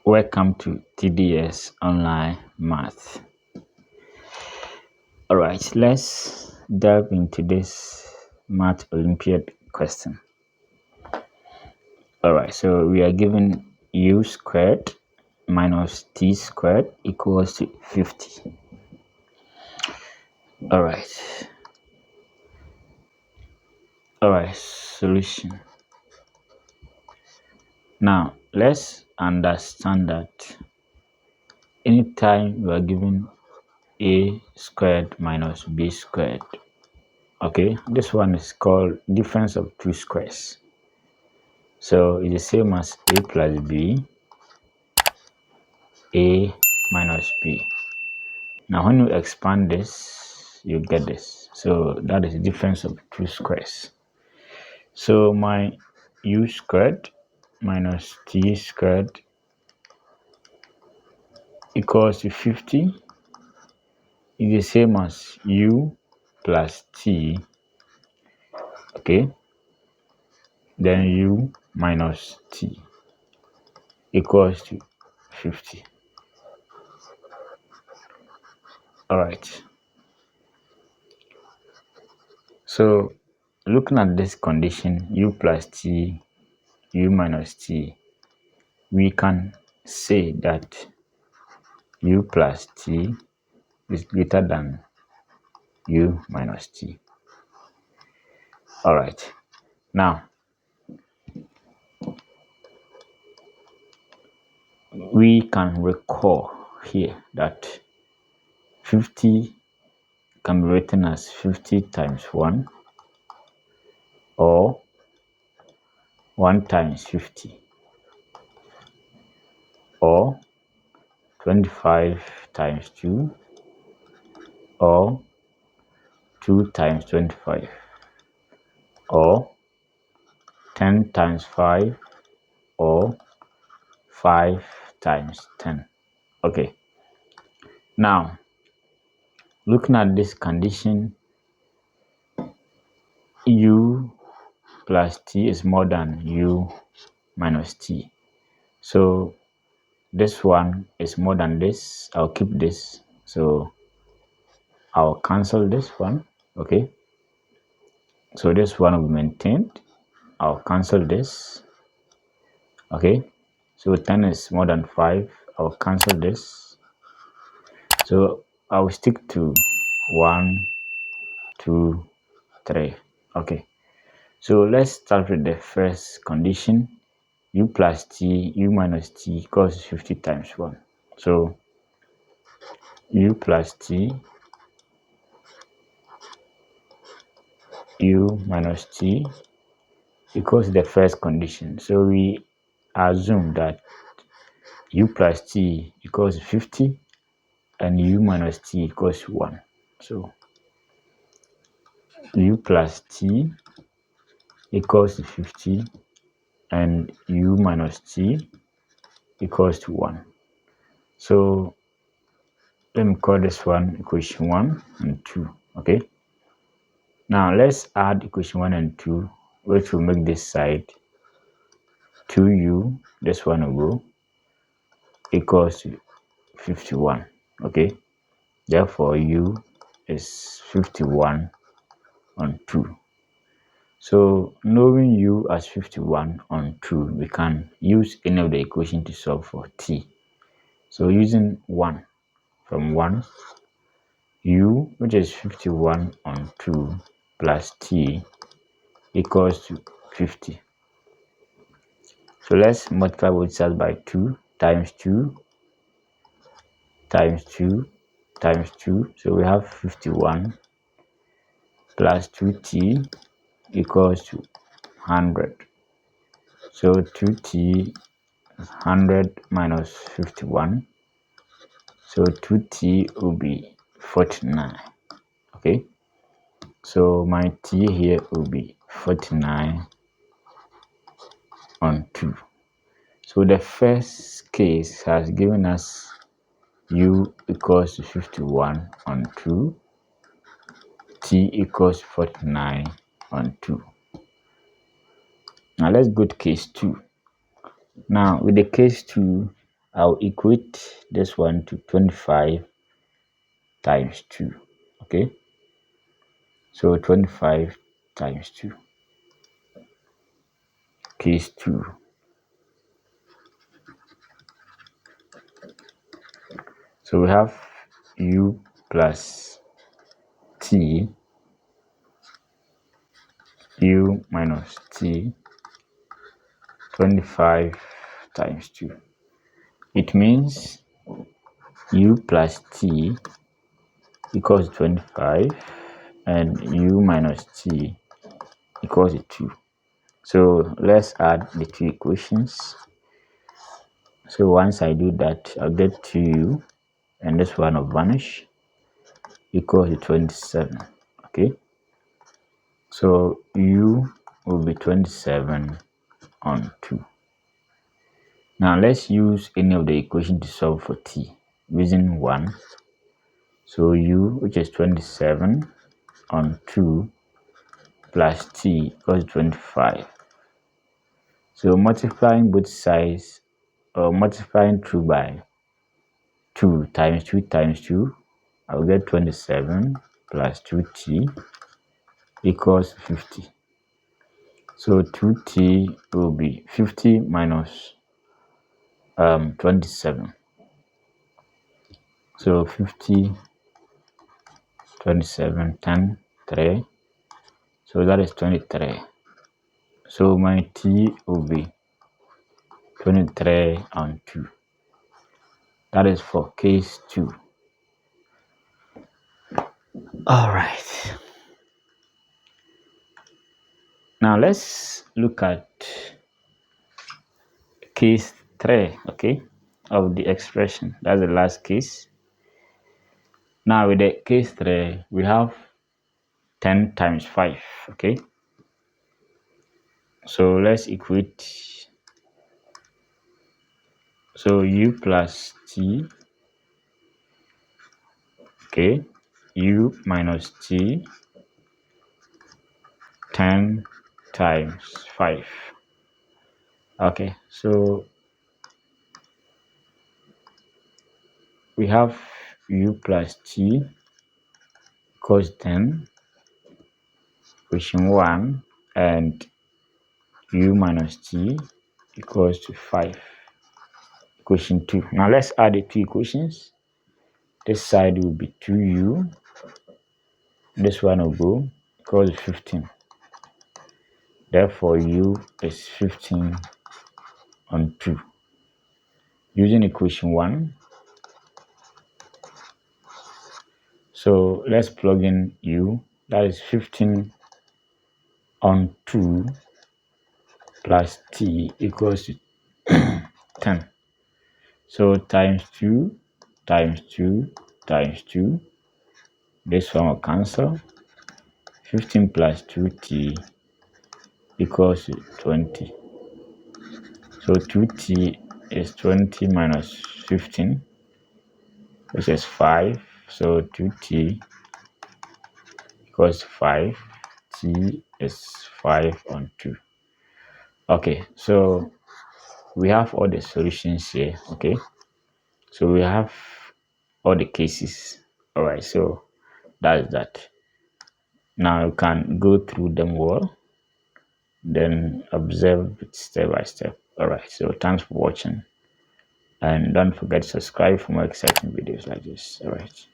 Welcome to TDS Online Math. Alright, let's delve into this Math Olympiad question. Alright, so we are given u squared minus t squared equals to 50. Alright, solution. Now, let's understand that anytime we are given a squared minus b squared, okay, this one is called difference of two squares. So it's the same as a plus b, a minus b. Now when you expand this, you get this. So that is the difference of two squares. So my u squared minus t squared equals to 50 is the same as u plus t, okay, then u minus t equals to 50. All right. So looking at this condition, u plus t, u minus t, we can say that u plus t is greater than u minus t. All right. Now, we can recall here that 50 can be written as 50 times 1 or 1 times 50 or 25 times 2 or 2 times 25 or 10 times 5 or 5 times 10. Okay. Now, looking at this condition, u plus t is more than u minus t. So this one is more than this. I'll keep this. So I'll cancel this one. Okay. So this one will be maintained. I'll cancel this. Okay. So 10 is more than 5. I'll cancel this. So I'll stick to 1, 2, 3. Okay. So let's start with the first condition. U plus t, u minus t equals 50 times 1. So u plus t, u minus t equals the first condition. So we assume that u plus t equals 50 and u minus t equals 1. So u plus t equals 50 and u minus t equals to 1. So let me call this one equation 1 and 2. Okay. Now let's add equation 1 and 2, which will make this side 2u, this one will go, equals to 51. Okay. Therefore, u is 51 on 2. So knowing u as 51 on 2, we can use any of the equation to solve for t. So using 1 from 1, u, which is 51 on 2, plus t equals to 50. So let's multiply both sides by 2 times 2 times 2 times 2. So we have 51 plus 2t equals to 100. So 2t is 100 minus 51. So 2t will be 49. Okay. So my t here will be 49 on 2. So the first case has given us u equals to 51 on 2, t equals 49 on 2. Now let's go to case 2. Now with the case 2, I'll equate this one to 25 times 2. Okay, so 25 times 2, case 2. So we have u plus t, u minus t, 25 times 2. It means u plus t equals 25 and u minus t equals 2. So let's add the two equations. So once I do that, I'll get 2u and this one will vanish, equals to 27. Okay, so u will be 27 on 2. Now let's use any of the equation to solve for t using 1. So u, which is 27 on 2, plus t equals 25. So multiplying both sides, or multiplying through by 2 times 2 times 2, I'll get 27 plus 2t equals 50. So 2t will be 50 minus 27. So 50, 27, 10, 3. So that is 23. So my t will be 23 on 2. That is for case 2. All right. Now let's look at case 3, okay, of the expression. That's the last case. Now with the case 3, we have 10 times 5, okay. So let's equate. So u plus t, okay, u minus t, 10 times 5. Okay, so we have u plus t equals 10, equation 1, and u minus t equals to 5, equation 2. Now let's add the two equations. This side will be 2u, this one will go equals 15. Therefore u is 15 on 2. Using equation 1, so let's plug in u, that is 15 on 2 plus t equals to 10. So times 2 times 2 times 2, this one will cancel. 15 plus 2t equals to 20. So 2t is 20 minus 15, which is 5. So 2t equals 5. T is 5 on 2. Okay, so we have all the solutions here. Okay, so we have all the cases. All right, so that's that. Now you can go through them well, then observe it step by step. All right, so thanks for watching, and don't forget to subscribe for more exciting videos like this. All right.